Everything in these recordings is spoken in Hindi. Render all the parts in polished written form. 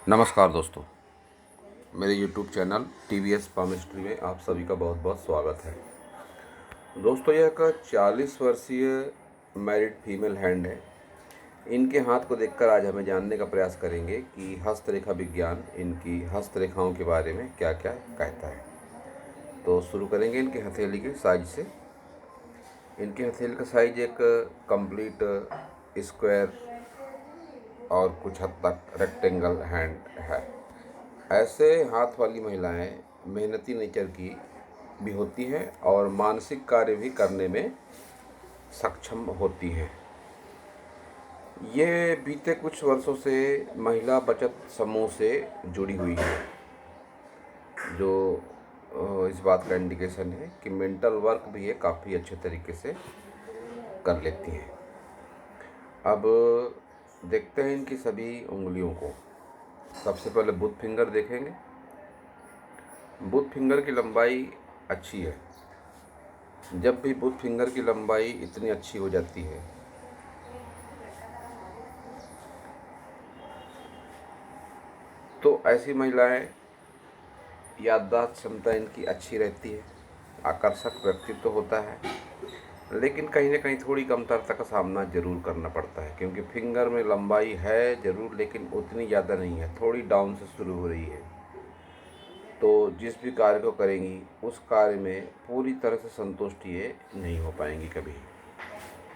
नमस्कार दोस्तों, मेरे YouTube चैनल TVS पामिस्ट्री में आप सभी का बहुत बहुत स्वागत है। दोस्तों, यह एक 40 वर्षीय मैरिड फीमेल हैंड है। इनके हाथ को देखकर आज हमें जानने का प्रयास करेंगे कि हस्तरेखा विज्ञान इनकी हस्तरेखाओं के बारे में क्या क्या कहता है। तो शुरू करेंगे इनके हथेली के साइज से। इनके हथेली का साइज एक कंप्लीट स्क्वायर और कुछ हद तक रेक्टेंगल हैंड है। ऐसे हाथ वाली महिलाएं मेहनती नेचर की भी होती हैं और मानसिक कार्य भी करने में सक्षम होती हैं। ये बीते कुछ वर्षों से महिला बचत समूह से जुड़ी हुई है, जो इस बात का इंडिकेशन है कि मेंटल वर्क भी ये काफ़ी अच्छे तरीके से कर लेती हैं। अब देखते हैं इनकी सभी उंगलियों को। सबसे पहले बुथ फिंगर देखेंगे। बुथ फिंगर की लंबाई अच्छी है। जब भी बुथ फिंगर की लंबाई इतनी अच्छी हो जाती है तो ऐसी महिलाएं याददाश्त क्षमता इनकी अच्छी रहती है, आकर्षक व्यक्तित्व होता है, लेकिन कहीं ना कहीं थोड़ी कमतरता का सामना जरूर करना पड़ता है, क्योंकि फिंगर में लंबाई है जरूर लेकिन उतनी ज़्यादा नहीं है, थोड़ी डाउन से शुरू हो रही है। तो जिस भी कार्य को करेंगी उस कार्य में पूरी तरह से संतुष्ट ये नहीं हो पाएंगी। कभी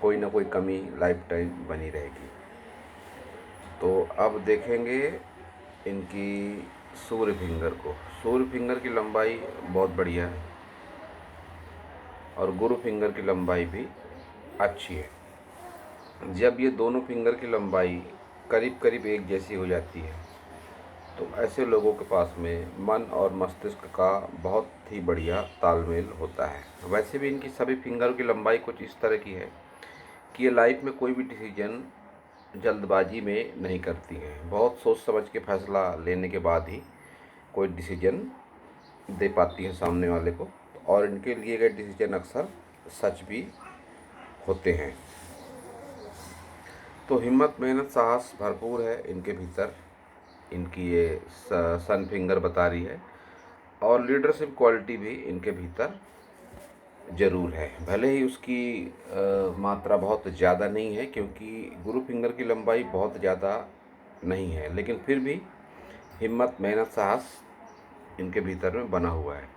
कोई ना कोई कमी लाइफ टाइम बनी रहेगी। तो अब देखेंगे इनकी सूर्य फिंगर को। सूर्य फिंगर की लंबाई बहुत बढ़िया है और गुरु फिंगर की लंबाई भी अच्छी है। जब ये दोनों फिंगर की लंबाई करीब करीब एक जैसी हो जाती है तो ऐसे लोगों के पास में मन और मस्तिष्क का बहुत ही बढ़िया तालमेल होता है। वैसे भी इनकी सभी फिंगर की लंबाई कुछ इस तरह की है कि ये लाइफ में कोई भी डिसीजन जल्दबाजी में नहीं करती हैं। बहुत सोच समझ के फैसला लेने के बाद ही कोई डिसीजन दे पाती है सामने वाले को, और इनके लिए गए डिसीजन अक्सर सच भी होते हैं। तो हिम्मत, मेहनत, साहस भरपूर है इनके भीतर। इनकी ये सन फिंगर बता रही है, और लीडरशिप क्वालिटी भी इनके भीतर ज़रूर है। भले ही उसकी मात्रा बहुत ज़्यादा नहीं है, क्योंकि गुरु फिंगर की लंबाई बहुत ज़्यादा नहीं है, लेकिन फिर भी हिम्मत, मेहनत, साहस इनके भीतर में बना हुआ है।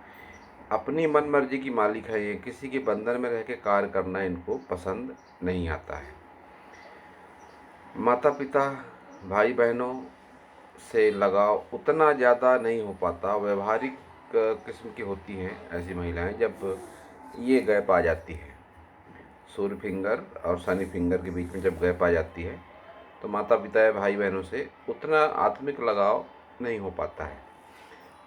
अपनी मन मर्जी की मालिक है ये। किसी के बंधन में रह के कार्य करना इनको पसंद नहीं आता है। माता पिता, भाई बहनों से लगाव उतना ज़्यादा नहीं हो पाता। व्यवहारिक किस्म की होती हैं ऐसी महिलाएं। जब ये गैप आ जाती है, सूर्य फिंगर और शनि फिंगर के बीच में जब गैप आ जाती है, तो माता पिता या भाई बहनों से उतना आत्मिक लगाव नहीं हो पाता है।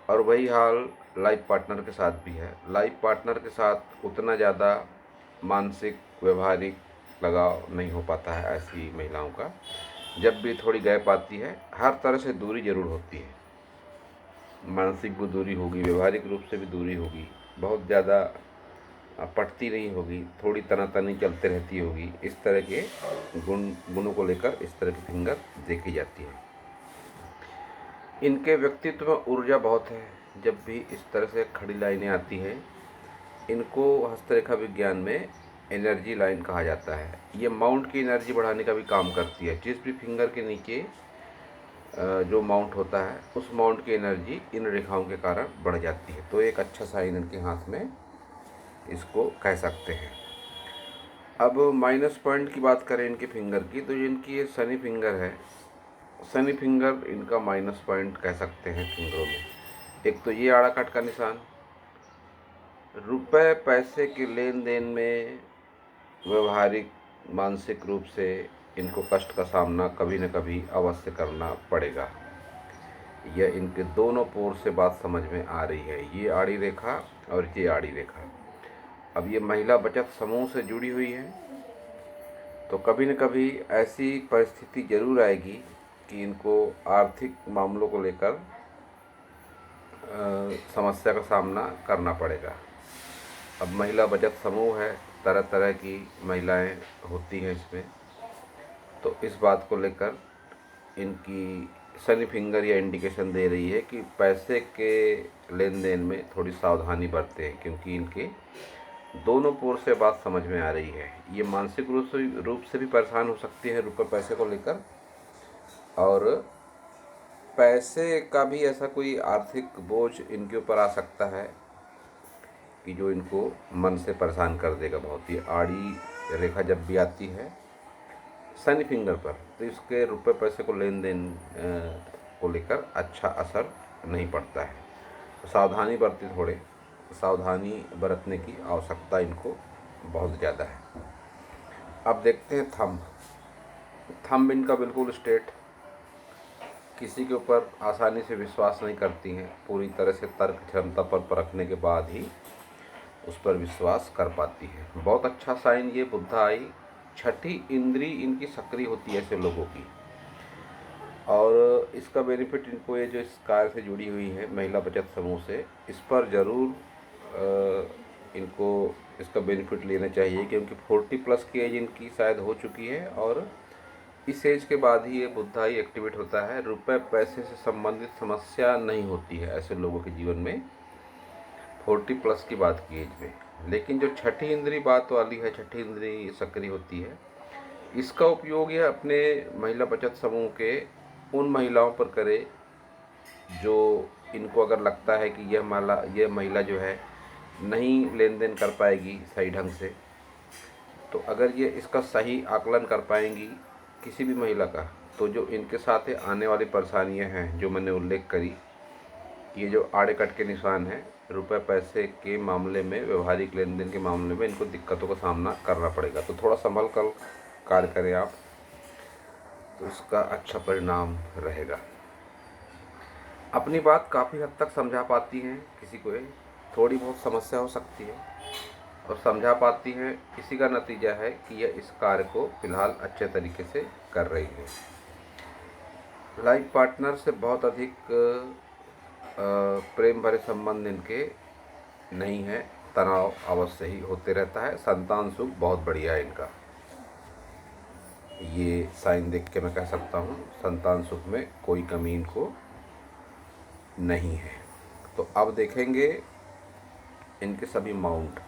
और वही हाल लाइफ पार्टनर के साथ भी है। लाइफ पार्टनर के साथ उतना ज़्यादा मानसिक व्यवहारिक लगाव नहीं हो पाता है ऐसी महिलाओं का। जब भी थोड़ी गैप आती है, हर तरह से दूरी ज़रूर होती है। मानसिक भी दूरी होगी, व्यवहारिक रूप से भी दूरी होगी, बहुत ज़्यादा पटती नहीं होगी, थोड़ी तनातनी चलते रहती होगी। इस तरह के गुणों को लेकर इस तरह की फिंगर देखी जाती है। इनके व्यक्तित्व में ऊर्जा बहुत है। जब भी इस तरह से खड़ी लाइनें आती हैं, इनको हस्तरेखा विज्ञान में एनर्जी लाइन कहा जाता है। ये माउंट की एनर्जी बढ़ाने का भी काम करती है। जिस भी फिंगर के नीचे जो माउंट होता है, उस माउंट की एनर्जी इन रेखाओं के कारण बढ़ जाती है। तो एक अच्छा साइन इनके हाथ में इसको कह सकते हैं। अब माइनस पॉइंट की बात करें इनके फिंगर की, तो इनकी ये शनि फिंगर है। शनि फिंगर इनका माइनस पॉइंट कह सकते हैं फिंगरों में। एक तो ये आड़ा काट का निशान। रुपए पैसे के लेन देन में व्यवहारिक मानसिक रूप से इनको कष्ट का सामना कभी न कभी अवश्य करना पड़ेगा। यह इनके दोनों पोर से बात समझ में आ रही है, ये आड़ी रेखा और ये आड़ी रेखा। अब ये महिला बचत समूह से जुड़ी हुई है, तो कभी न कभी ऐसी परिस्थिति ज़रूर आएगी कि इनको आर्थिक मामलों को लेकर समस्या का सामना करना पड़ेगा। अब महिला बचत समूह है, तरह तरह की महिलाएं होती हैं इसमें, तो इस बात को लेकर इनकी शनि फिंगर यह इंडिकेशन दे रही है कि पैसे के लेन देन में थोड़ी सावधानी बरतें, क्योंकि इनके दोनों पोर से बात समझ में आ रही है। ये मानसिक रूप से भी परेशान हो सकती है रुपये पैसे को लेकर, और पैसे का भी ऐसा कोई आर्थिक बोझ इनके ऊपर आ सकता है कि जो इनको मन से परेशान कर देगा बहुत ही। आड़ी रेखा जब भी आती है शनि फिंगर पर, तो इसके रुपये पैसे को लेन देन को लेकर अच्छा असर नहीं पड़ता है। तो सावधानी बरतें, थोड़े सावधानी बरतने की आवश्यकता इनको बहुत ज़्यादा है। अब देखते हैं थंब इनका बिल्कुल स्ट्रेट, किसी के ऊपर आसानी से विश्वास नहीं करती हैं, पूरी तरह से तर्क क्षमता पर परखने के बाद ही उस पर विश्वास कर पाती है। बहुत अच्छा साइन ये बुधा आई, छठी इंद्री इनकी सक्रिय होती है ऐसे लोगों की, और इसका बेनिफिट इनको, ये जो इस कार्य से जुड़ी हुई है महिला बचत समूह से, इस पर ज़रूर इनको इसका बेनिफिट लेना चाहिए, क्योंकि 40+ की एज इनकी शायद हो चुकी है, और इस एज के बाद ही ये बुधा ही एक्टिवेट होता है। रुपए पैसे से संबंधित समस्या नहीं होती है ऐसे लोगों के जीवन में 40+ की बात की एज में। लेकिन जो छठी इंद्री बात वाली है, छठी इंद्री सक्रिय होती है, इसका उपयोग यह अपने महिला बचत समूह के उन महिलाओं पर करे जो इनको अगर लगता है कि यह महिला जो है नहीं लेन देन कर पाएगी सही ढंग से, तो अगर ये इसका सही आकलन कर पाएंगी किसी भी महिला का, तो जो इनके साथ आने वाली परेशानियां हैं जो मैंने उल्लेख करी, ये जो आड़े कट के निशान हैं, रुपए पैसे के मामले में, व्यवहारिक लेन देन के मामले में इनको दिक्कतों का सामना करना पड़ेगा। तो थोड़ा संभल कर कार्य करें आप, तो इसका अच्छा परिणाम रहेगा। अपनी बात काफ़ी हद तक समझा पाती हैं, किसी को थोड़ी बहुत समस्या हो सकती है और समझा पाती हैं, इसी का नतीजा है कि यह इस कार्य को फिलहाल अच्छे तरीके से कर रही है। लाइफ पार्टनर से बहुत अधिक प्रेम भरे संबंध इनके नहीं है, तनाव अवश्य ही होते रहता है। संतान सुख बहुत बढ़िया है इनका, ये साइन देख के मैं कह सकता हूँ संतान सुख में कोई कमी इनको नहीं है। तो अब देखेंगे इनके सभी माउंट।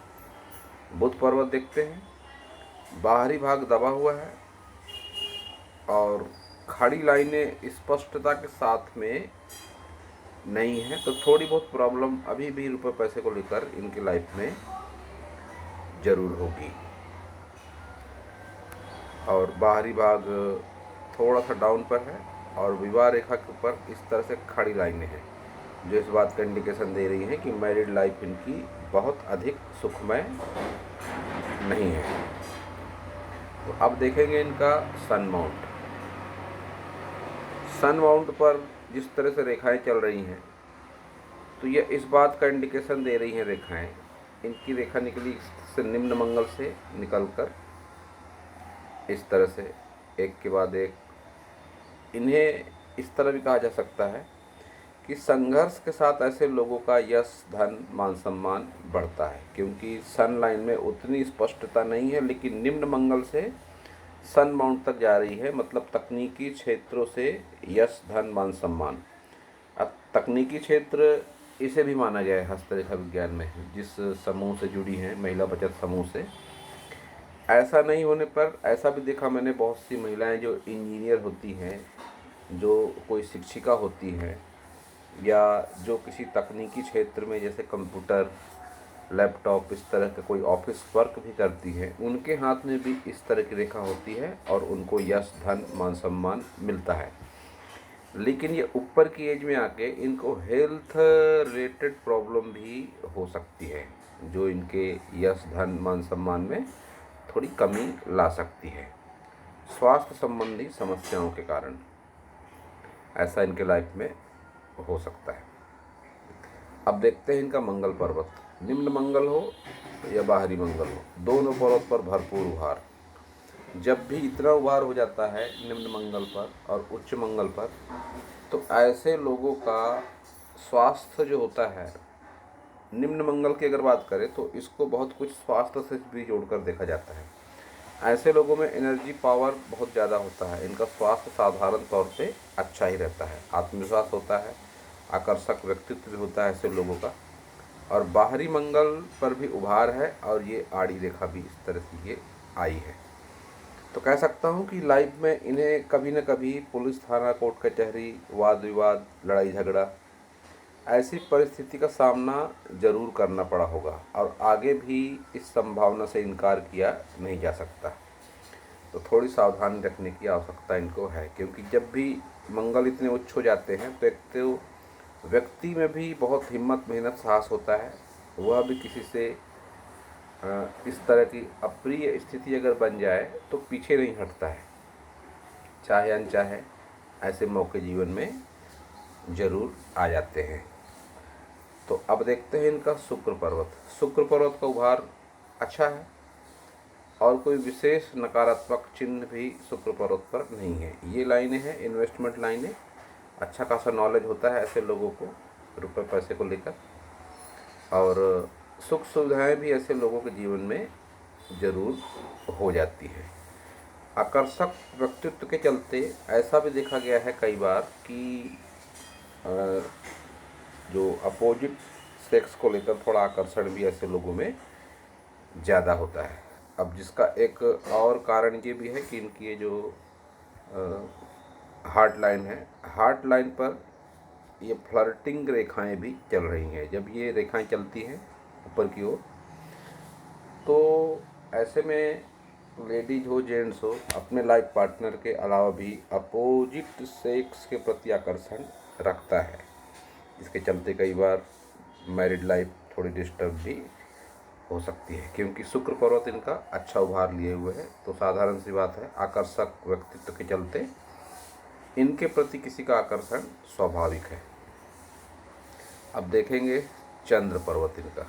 बुध पर्वत देखते हैं, बाहरी भाग दबा हुआ है और खड़ी लाइनें स्पष्टता के साथ में नहीं है, तो थोड़ी बहुत प्रॉब्लम अभी भी रुपए पैसे को लेकर इनकी लाइफ में ज़रूर होगी। और बाहरी भाग थोड़ा सा डाउन पर है और विवाह रेखा के ऊपर इस तरह से खड़ी लाइनें हैं, जो इस बात का इंडिकेशन दे रही हैं कि मैरिड लाइफ इनकी बहुत अधिक सुखमय नहीं है। तो अब देखेंगे इनका सन माउंट। सन माउंट पर जिस तरह से रेखाएं चल रही हैं, तो यह इस बात का इंडिकेशन दे रही हैं रेखाएं, इनकी रेखा निकली से निम्न मंगल से निकलकर इस तरह से एक के बाद एक। इन्हें इस तरह भी कहा जा सकता है कि संघर्ष के साथ ऐसे लोगों का यश, धन, मान सम्मान बढ़ता है, क्योंकि सन लाइन में उतनी स्पष्टता नहीं है, लेकिन निम्न मंगल से सन माउंट तक जा रही है, मतलब तकनीकी क्षेत्रों से यश, धन, मान सम्मान। अब तकनीकी क्षेत्र इसे भी माना गया है हस्तरेखा विज्ञान में, जिस समूह से जुड़ी हैं महिला बचत समूह से। ऐसा नहीं होने पर ऐसा भी देखा मैंने, बहुत सी महिलाएं जो इंजीनियर होती हैं, जो कोई शिक्षिका होती हैं, या जो किसी तकनीकी क्षेत्र में जैसे कंप्यूटर, लैपटॉप, इस तरह का कोई ऑफिस वर्क भी करती हैं, उनके हाथ में भी इस तरह की रेखा होती है और उनको यश, धन, मान सम्मान मिलता है। लेकिन ये ऊपर की एज में आके इनको हेल्थ रिलेटेड प्रॉब्लम भी हो सकती है, जो इनके यश, धन, मान सम्मान में थोड़ी कमी ला सकती है। स्वास्थ्य संबंधी समस्याओं के कारण ऐसा इनके लाइफ में हो सकता है। अब देखते हैं इनका मंगल पर्वत। निम्न मंगल हो या बाहरी मंगल हो, दोनों पर्वत पर भरपूर उभार। जब भी इतना उभार हो जाता है निम्न मंगल पर और उच्च मंगल पर, तो ऐसे लोगों का स्वास्थ्य जो होता है, निम्न मंगल की अगर बात करें तो इसको बहुत कुछ स्वास्थ्य से भी जोड़कर देखा जाता है। ऐसे लोगों में एनर्जी पावर बहुत ज़्यादा होता है। इनका स्वास्थ्य साधारण तौर पे अच्छा ही रहता है, आत्मविश्वास होता है, आकर्षक व्यक्तित्व भी होता है ऐसे लोगों का, और बाहरी मंगल पर भी उभार है, और ये आड़ी रेखा भी इस तरह से ये आई है। तो कह सकता हूँ कि लाइफ में इन्हें कभी न कभी पुलिस थाना, कोर्ट कचहरी, वाद विवाद, लड़ाई झगड़ा, ऐसी परिस्थिति का सामना ज़रूर करना पड़ा होगा, और आगे भी इस संभावना से इनकार किया नहीं जा सकता। तो थोड़ी सावधानी रखने की आवश्यकता इनको है, क्योंकि जब भी मंगल इतने उच्च हो जाते हैं तो एक तो व्यक्ति में भी बहुत हिम्मत, मेहनत, साहस होता है। वह भी किसी से इस तरह की अप्रिय स्थिति अगर बन जाए तो पीछे नहीं हटता है, चाहे अनचाहे ऐसे मौके जीवन में ज़रूर आ जाते हैं। तो अब देखते हैं इनका शुक्र पर्वत। शुक्र पर्वत का उभार अच्छा है, और कोई विशेष नकारात्मक चिन्ह भी शुक्र पर्वत पर नहीं है। ये लाइनें हैं इन्वेस्टमेंट लाइनें, अच्छा खासा नॉलेज होता है ऐसे लोगों को रुपए पैसे को लेकर, और सुख सुविधाएं भी ऐसे लोगों के जीवन में ज़रूर हो जाती है। आकर्षक व्यक्तित्व के चलते ऐसा भी देखा गया है कई बार कि जो अपोजिट सेक्स को लेकर थोड़ा आकर्षण भी ऐसे लोगों में ज़्यादा होता है। अब जिसका एक और कारण ये भी है कि इनकी ये जो हार्ट लाइन है, हार्ट लाइन पर ये फ्लर्टिंग रेखाएं भी चल रही हैं। जब ये रेखाएं चलती हैं ऊपर की ओर, तो ऐसे में लेडीज हो, जेंट्स हो, अपने लाइफ पार्टनर के अलावा भी अपोजिट सेक्स के प्रति आकर्षण रखता है। इसके चलते कई बार मैरिड लाइफ थोड़ी डिस्टर्ब भी हो सकती है, क्योंकि शुक्र पर्वत इनका अच्छा उभार लिए हुए है। तो साधारण सी बात है, आकर्षक व्यक्तित्व के चलते इनके प्रति किसी का आकर्षण स्वाभाविक है। अब देखेंगे चंद्र पर्वत इनका।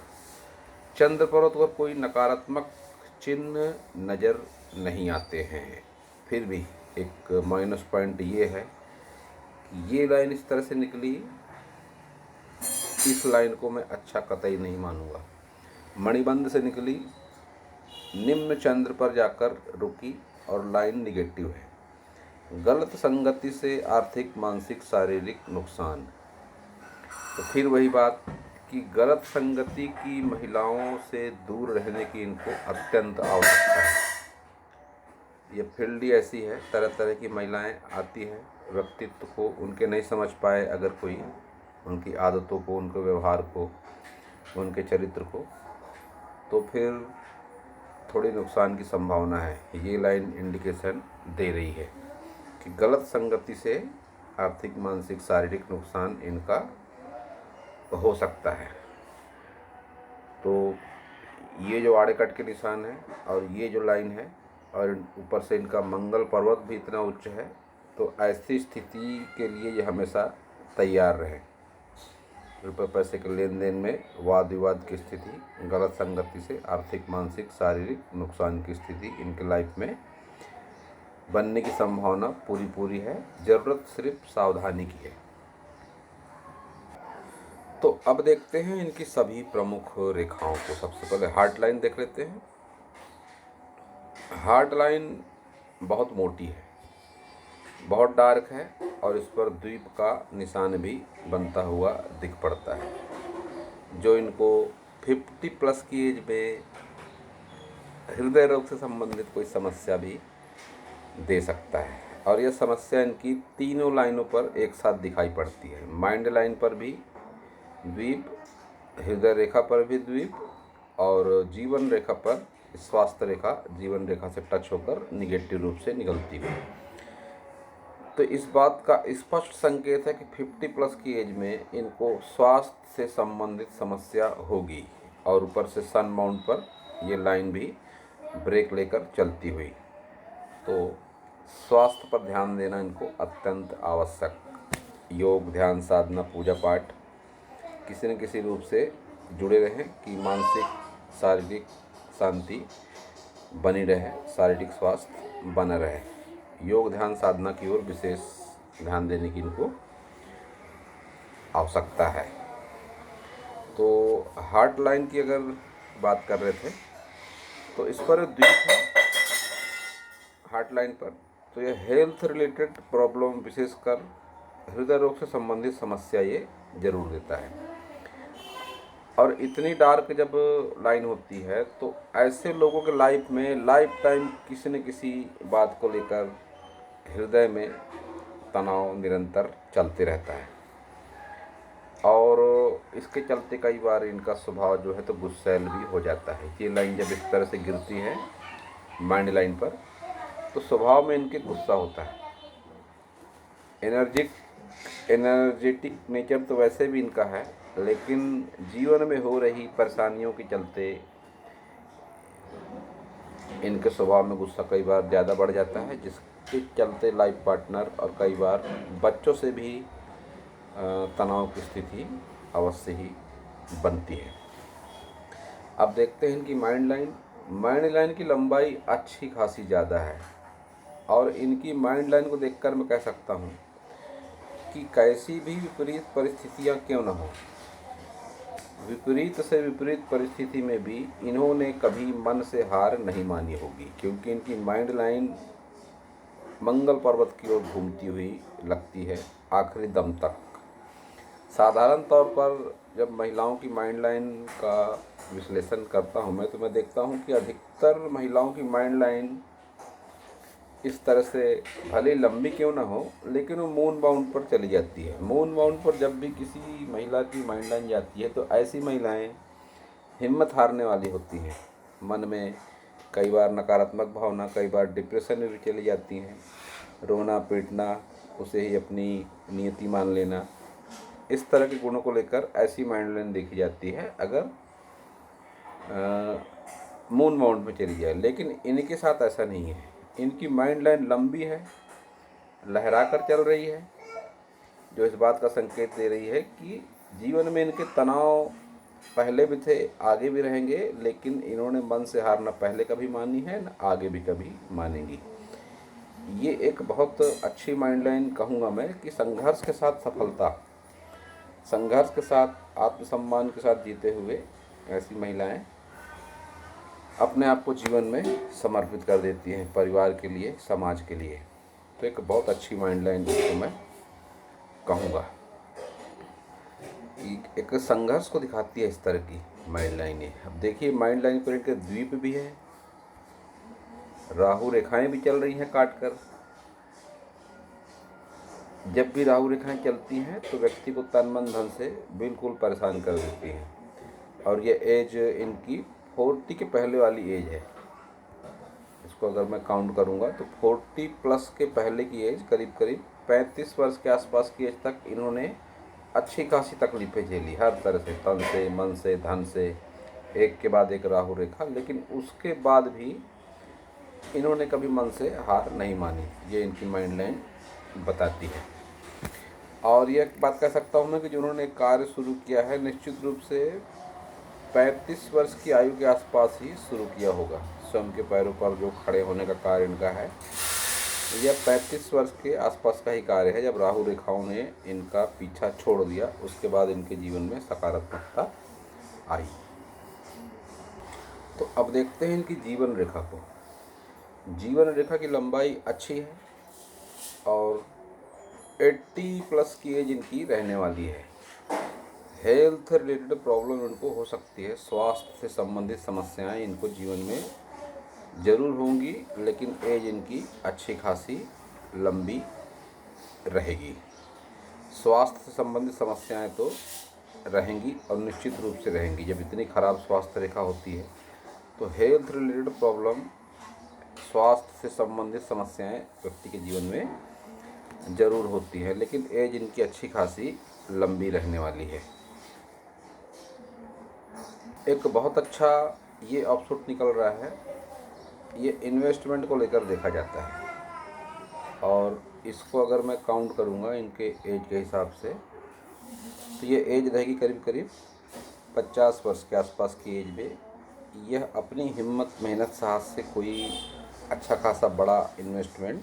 चंद्र पर्वत पर कोई नकारात्मक चिन्ह नज़र नहीं आते हैं। फिर भी एक माइनस पॉइंट ये है कि ये लाइन इस तरह से निकली, इस लाइन को मैं अच्छा कतई नहीं मानूंगा। मणिबंध से निकली, निम्न चंद्र पर जाकर रुकी, और लाइन निगेटिव है। गलत संगति से आर्थिक, मानसिक, शारीरिक नुकसान। तो फिर वही बात कि गलत संगति की महिलाओं से दूर रहने की इनको अत्यंत आवश्यकता है। ये फील्ड ही ऐसी है, तरह तरह की महिलाएं आती हैं, व्यक्तित्व को उनके नहीं समझ पाए अगर कोई, उनकी आदतों को, उनके व्यवहार को, उनके चरित्र को, तो फिर थोड़ी नुकसान की संभावना है। ये लाइन इंडिकेशन दे रही है कि गलत संगति से आर्थिक, मानसिक, शारीरिक नुकसान इनका हो सकता है। तो ये जो आड़े कट के निशान है और ये जो लाइन है, और ऊपर से इनका मंगल पर्वत भी इतना उच्च है, तो ऐसी स्थिति के लिए ये हमेशा तैयार रहे। रुपये पैसे के लेन देन में वाद विवाद की स्थिति, गलत संगति से आर्थिक, मानसिक, शारीरिक नुकसान की स्थिति इनके लाइफ में बनने की संभावना पूरी है। ज़रूरत सिर्फ सावधानी की है। तो अब देखते हैं इनकी सभी प्रमुख रेखाओं को। सबसे पहले हार्ट लाइन देख लेते हैं। हार्ट लाइन बहुत मोटी है, बहुत डार्क है, और इस पर द्वीप का निशान भी बनता हुआ दिख पड़ता है, जो इनको 50 प्लस की एज में हृदय रोग से संबंधित कोई समस्या भी दे सकता है। और यह समस्या इनकी तीनों लाइनों पर एक साथ दिखाई पड़ती है। माइंड लाइन पर भी द्वीप, हृदय रेखा पर भी द्वीप, और जीवन रेखा पर स्वास्थ्य रेखा जीवन रेखा से टच होकर निगेटिव रूप से निकलती हुई। तो इस बात का स्पष्ट संकेत है कि 50 प्लस की एज में इनको स्वास्थ्य से संबंधित समस्या होगी, और ऊपर से सन माउंट पर ये लाइन भी ब्रेक लेकर चलती हुई। तो स्वास्थ्य पर ध्यान देना इनको अत्यंत आवश्यक। योग, ध्यान, साधना, पूजा पाठ किसी न किसी रूप से जुड़े रहें कि मानसिक, शारीरिक शांति बनी रहे, शारीरिक स्वास्थ्य बना रहे। योग, ध्यान, साधना की ओर विशेष ध्यान देने की इनको आवश्यकता है। तो हार्ट लाइन की अगर बात कर रहे थे, तो इस पर द्वीप है, हार्ट लाइन पर, तो ये हेल्थ रिलेटेड प्रॉब्लम, विशेषकर हृदय रोग से संबंधित समस्या ये जरूर देता है। और इतनी डार्क जब लाइन होती है तो ऐसे लोगों के लाइफ में लाइफ टाइम किसी न किसी बात को लेकर हृदय में तनाव निरंतर चलते रहता है। और इसके चलते कई बार इनका स्वभाव जो है तो गुस्सैल भी हो जाता है। ये लाइन जब इस तरह से गिरती है माइंड लाइन पर, तो स्वभाव में इनके गुस्सा होता है। एनर्जेटिक नेचर तो वैसे भी इनका है, लेकिन जीवन में हो रही परेशानियों के चलते इनके स्वभाव में गुस्सा कई बार ज़्यादा बढ़ जाता है, जिसके चलते लाइफ पार्टनर और कई बार बच्चों से भी तनाव की स्थिति अवश्य ही बनती है। अब देखते हैं इनकी माइंड लाइन की लंबाई अच्छी खासी ज़्यादा है। और इनकी माइंड लाइन को देखकर मैं कह सकता हूँ कि कैसी भी विपरीत परिस्थितियाँ क्यों न हो, विपरीत से विपरीत परिस्थिति में भी इन्होंने कभी मन से हार नहीं मानी होगी, क्योंकि इनकी माइंड लाइन मंगल पर्वत की ओर घूमती हुई लगती है आखिरी दम तक। साधारण तौर पर जब महिलाओं की माइंड लाइन का विश्लेषण करता हूँ मैं, तो मैं देखता हूँ कि अधिकतर महिलाओं की माइंड लाइन इस तरह से भले लंबी क्यों ना हो, लेकिन वो मून बाउंड पर चली जाती है। मून बाउंड पर जब भी किसी महिला की माइंड लाइन जाती है तो ऐसी महिलाएं हिम्मत हारने वाली होती हैं। मन में कई बार नकारात्मक भावना, कई बार डिप्रेशन में भी चली जाती हैं। रोना पीटना, उसे ही अपनी नियति मान लेना, इस तरह के गुणों को लेकर ऐसी माइंड लाइन देखी जाती है अगर मून बाउंड में चली जाए। लेकिन इनके साथ ऐसा नहीं है। इनकी माइंड लाइन लंबी है, लहरा कर चल रही है, जो इस बात का संकेत दे रही है कि जीवन में इनके तनाव पहले भी थे, आगे भी रहेंगे, लेकिन इन्होंने मन से हार न पहले कभी मानी है न आगे भी कभी मानेंगी। ये एक बहुत अच्छी माइंड लाइन कहूँगा मैं कि संघर्ष के साथ सफलता, संघर्ष के साथ आत्मसम्मान के साथ जीते हुए ऐसी महिलाएं अपने आप को जीवन में समर्पित कर देती हैं, परिवार के लिए, समाज के लिए। तो एक बहुत अच्छी माइंड लाइन जिसको मैं कहूँगा, एक संघर्ष को दिखाती है इस तरह की माइंड लाइनें। अब देखिए माइंड लाइन पर इनके द्वीप भी है, राहु रेखाएं भी चल रही हैं काट कर। जब भी राहु रेखाएं चलती हैं तो व्यक्ति को तन मन धन से बिल्कुल परेशान कर देती हैं। और ये एज इनकी 40 के पहले वाली एज है। इसको अगर मैं काउंट करूँगा तो 40 प्लस के पहले की एज, करीब करीब 35 वर्ष के आसपास की एज तक इन्होंने अच्छी खासी तकलीफ़ें झेली, हर तरह से, तन से, मन से, धन से, एक के बाद एक राहु रेखा। लेकिन उसके बाद भी इन्होंने कभी मन से हार नहीं मानी, ये इनकी माइंड लाइन बताती है। और ये बात कह सकता हूँ मैं कि जो उन्होंने कार्य शुरू किया है, निश्चित रूप से 35 वर्ष की आयु के आसपास ही शुरू किया होगा। स्वयं के पैरों पर जो खड़े होने का कार्य इनका है, यह 35 वर्ष के आसपास का ही कार्य है, जब राहु रेखाओं ने इनका पीछा छोड़ दिया। उसके बाद इनके जीवन में सकारात्मकता आई। तो अब देखते हैं इनकी जीवन रेखा को। जीवन रेखा की लंबाई अच्छी है और 80 प्लस की एज इनकी रहने वाली है। हेल्थ रिलेटेड प्रॉब्लम इनको हो सकती है, स्वास्थ्य से संबंधित समस्याएं इनको जीवन में ज़रूर होंगी, लेकिन एज इनकी अच्छी खासी लंबी रहेगी। स्वास्थ्य से संबंधित समस्याएं तो रहेंगी और निश्चित रूप से रहेंगी। जब इतनी खराब स्वास्थ्य रेखा होती है तो हेल्थ रिलेटेड प्रॉब्लम, स्वास्थ्य से संबंधित समस्याएं व्यक्ति के जीवन में ज़रूर होती है, लेकिन एज इनकी अच्छी खासी लंबी रहने वाली है। एक बहुत अच्छा ये ऑप्शन निकल रहा है, ये इन्वेस्टमेंट को लेकर देखा जाता है। और इसको अगर मैं काउंट करूँगा इनके एज के हिसाब से, तो ये एज रहेगी करीब करीब 50 वर्ष के आसपास की एज में। यह अपनी हिम्मत, मेहनत, साहस से कोई अच्छा खासा बड़ा इन्वेस्टमेंट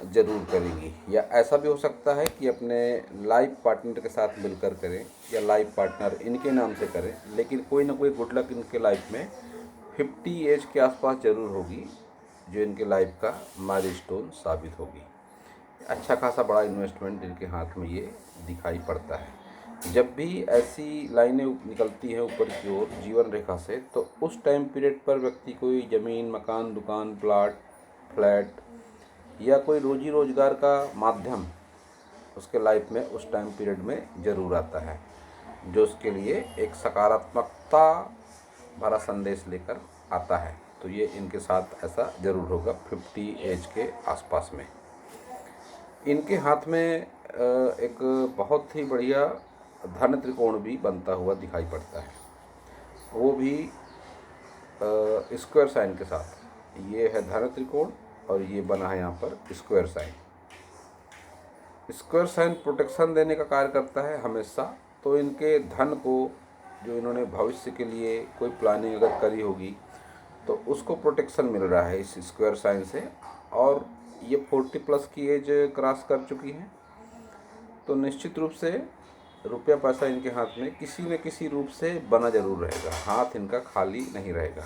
ज़रूर करेंगी। या ऐसा भी हो सकता है कि अपने लाइफ पार्टनर के साथ मिलकर करें, या लाइफ पार्टनर इनके नाम से करें, लेकिन कोई ना कोई गुड लक इनके लाइफ में 50 एज के आसपास ज़रूर होगी, जो इनके लाइफ का माइलस्टोन साबित होगी। अच्छा खासा बड़ा इन्वेस्टमेंट इनके हाथ में ये दिखाई पड़ता है। जब भी ऐसी लाइनें निकलती हैं ऊपर की ओर जीवन रेखा से, तो उस टाइम पीरियड पर व्यक्ति कोई ज़मीन, मकान, दुकान, प्लाट, फ्लैट या कोई रोजी रोजगार का माध्यम उसके लाइफ में उस टाइम पीरियड में ज़रूर आता है, जो उसके लिए एक सकारात्मकता भरा संदेश लेकर आता है। तो ये इनके साथ ऐसा ज़रूर होगा 50 एज के आसपास में। इनके हाथ में एक बहुत ही बढ़िया धन त्रिकोण भी बनता हुआ दिखाई पड़ता है, वो भी स्क्वायर साइन के साथ। ये है धन त्रिकोण और ये बना है यहाँ पर square sine. Square sine protection देने का कार्य करता है हमेशा। तो इनके धन को, जो इन्होंने भविष्य के लिए कोई प्लानिंग अगर करी होगी, तो उसको प्रोटेक्शन मिल रहा है इस स्क्वायर साइन से। और ये 40 प्लस की एज क्रॉस कर चुकी हैं, तो निश्चित रूप से रुपया पैसा इनके हाथ में किसी न किसी रूप से बना जरूर रहेगा। हाथ इनका खाली नहीं रहेगा,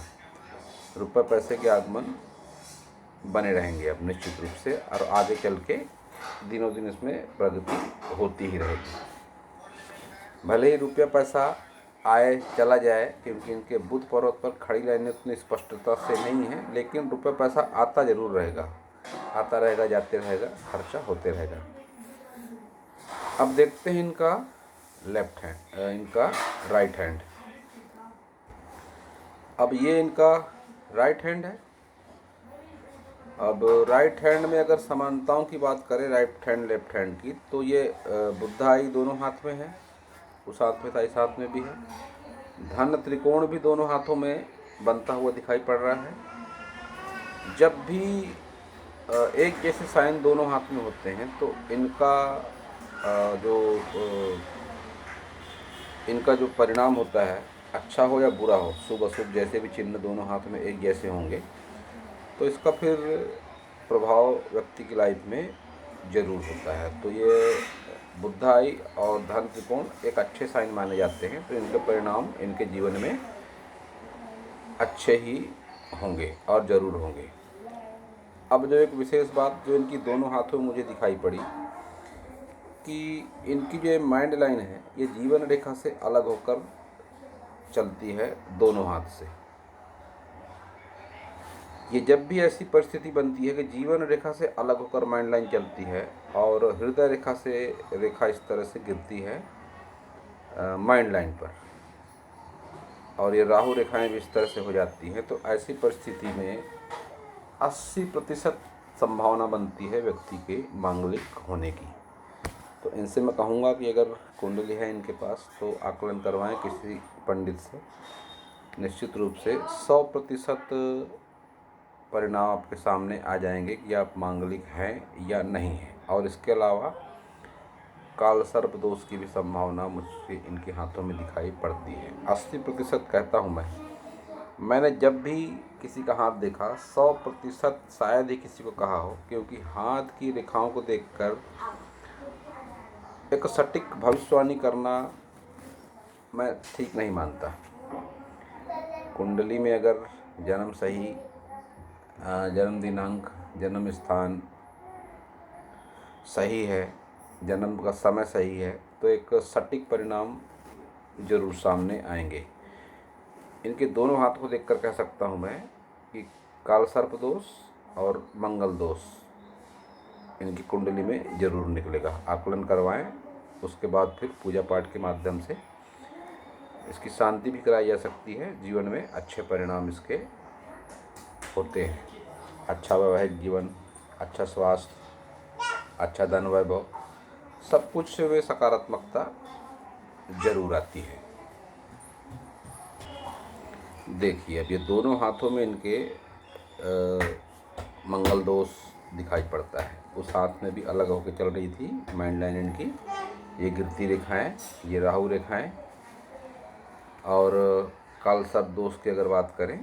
रुपये पैसे के आगमन बने रहेंगे अब निश्चित रूप से। और आगे चल के दिनों दिन इसमें प्रगति होती ही रहेगी। भले ही रुपया पैसा आए चला जाए, क्योंकि इनके बुध पर्वत पर खड़ी लाइनें उतनी स्पष्टता से नहीं है, लेकिन रुपया पैसा आता जरूर रहेगा, आता रहेगा, जाते रहेगा, खर्चा होते रहेगा। अब देखते हैं इनका लेफ्ट हैंड, इनका राइट हैंड। अब ये इनका राइट हैंड है। अब राइट हैंड में अगर समानताओं की बात करें राइट हैंड लेफ्ट हैंड की, तो ये बुधाई दोनों हाथ में है, उस हाथ में था, इस हाथ में भी है। धन त्रिकोण भी दोनों हाथों में बनता हुआ दिखाई पड़ रहा है। जब भी एक जैसे साइन दोनों हाथ में होते हैं, तो इनका जो परिणाम होता है, अच्छा हो या बुरा हो, शुभ अशुभ जैसे भी चिन्ह दोनों हाथ में एक जैसे होंगे, तो इसका फिर प्रभाव व्यक्ति की लाइफ में ज़रूर होता है। तो ये बुधाई और धन त्रिकोण एक अच्छे साइन माने जाते हैं, तो इनके परिणाम इनके जीवन में अच्छे ही होंगे और ज़रूर होंगे। अब जो एक विशेष बात जो इनकी दोनों हाथों में मुझे दिखाई पड़ी, कि इनकी जो माइंड लाइन है ये जीवन रेखा से अलग होकर चलती है दोनों हाथ से। ये जब भी ऐसी परिस्थिति बनती है कि जीवन रेखा से अलग होकर माइंड लाइन चलती है और हृदय रेखा से रेखा इस तरह से गिरती है माइंड लाइन पर, और ये राहु रेखाएं भी इस तरह से हो जाती हैं, तो ऐसी परिस्थिति में 80% संभावना बनती है व्यक्ति के मांगलिक होने की। तो इनसे मैं कहूँगा कि अगर कुंडली है इनके पास, तो आकलन करवाएं किसी पंडित से। निश्चित रूप से 100% परिणाम आपके सामने आ जाएंगे कि आप मांगलिक हैं या नहीं हैं। और इसके अलावा काल सर्प दोष की भी संभावना मुझे इनके हाथों में दिखाई पड़ती है। 80% कहता हूँ मैंने जब भी किसी का हाथ देखा 100% शायद ही किसी को कहा हो, क्योंकि हाथ की रेखाओं को देखकर एक सटीक भविष्यवाणी करना मैं ठीक नहीं मानता। कुंडली में अगर जन्म सही, जन्म दिनांक, जन्म स्थान सही है, जन्म का समय सही है, तो एक सटीक परिणाम जरूर सामने आएंगे। इनके दोनों हाथ को देखकर कह सकता हूँ मैं कि काल सर्प दोष और मंगल दोष इनकी कुंडली में जरूर निकलेगा। आकलन करवाएं, उसके बाद फिर पूजा पाठ के माध्यम से इसकी शांति भी कराई जा सकती है। जीवन में अच्छे परिणाम इसके होते हैं। अच्छा वैवाहिक जीवन, अच्छा स्वास्थ्य, अच्छा धन वैभव, सब कुछ में सकारात्मकता जरूर आती है। देखिए अब ये दोनों हाथों में इनके मंगल दोष दिखाई पड़ता है। उस हाथ में भी अलग होकर चल रही थी माइंड लाइन इनकी, ये गिरती रेखाएं, ये राहु रेखाएं। और काल सर्प दोष की अगर बात करें,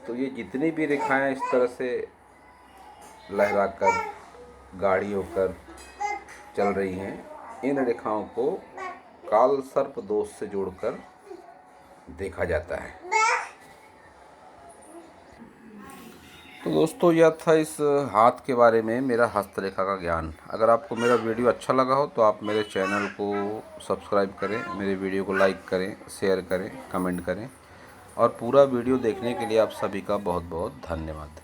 तो ये जितनी भी रेखाएं इस तरह से लहराकर गाढ़ी होकर चल रही हैं, इन रेखाओं को काल सर्प दोष से जोड़कर देखा जाता है। तो तो दोस्तों यह था इस हाथ के बारे में मेरा हस्तरेखा का ज्ञान। अगर आपको मेरा वीडियो अच्छा लगा हो तो आप मेरे चैनल को सब्सक्राइब करें, मेरे वीडियो को लाइक करें, शेयर करें, कमेंट करें और पूरा वीडियो देखने के लिए आप सभी का बहुत बहुत धन्यवाद।